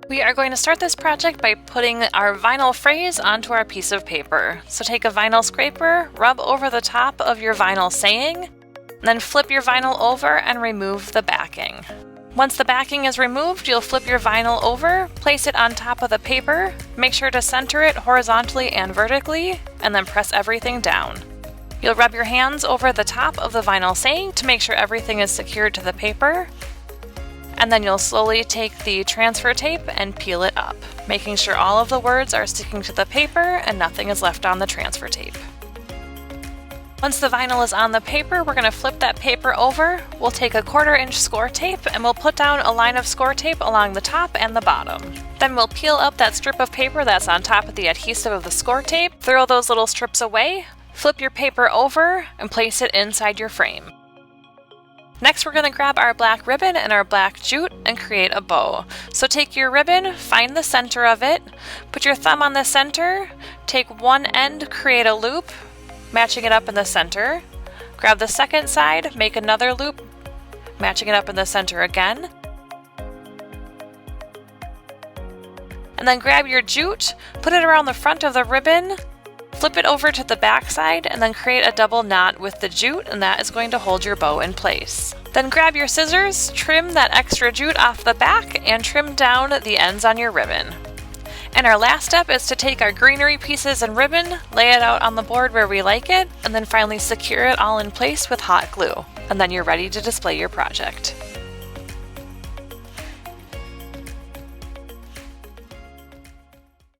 We are going to start this project by putting our vinyl phrase onto our piece of paper. So take a vinyl scraper, rub over the top of your vinyl saying, then flip your vinyl over and remove the backing. Once the backing is removed, you'll flip your vinyl over, place it on top of the paper, make sure to center it horizontally and vertically, and then press everything down. You'll rub your hands over the top of the vinyl saying to make sure everything is secured to the paper, and then you'll slowly take the transfer tape and peel it up, making sure all of the words are sticking to the paper and nothing is left on the transfer tape. Once the vinyl is on the paper, we're going to flip that paper over. We'll take a 1/4 inch score tape and we'll put down a line of score tape along the top and the bottom. Then we'll peel up that strip of paper that's on top of the adhesive of the score tape, throw those little strips away, flip your paper over, and place it inside your frame. Next, we're going to grab our black ribbon and our black jute and create a bow. So take your ribbon, find the center of it, put your thumb on the center, take one end, create a loop, matching it up in the center. Grab the second side, make another loop, matching it up in the center again. And then grab your jute, put it around the front of the ribbon, flip it over to the back side, and then create a double knot with the jute, and that is going to hold your bow in place. Then grab your scissors, trim that extra jute off the back, and trim down the ends on your ribbon. And our last step is to take our greenery pieces and ribbon, lay it out on the board where we like it, and then finally secure it all in place with hot glue. And then you're ready to display your project.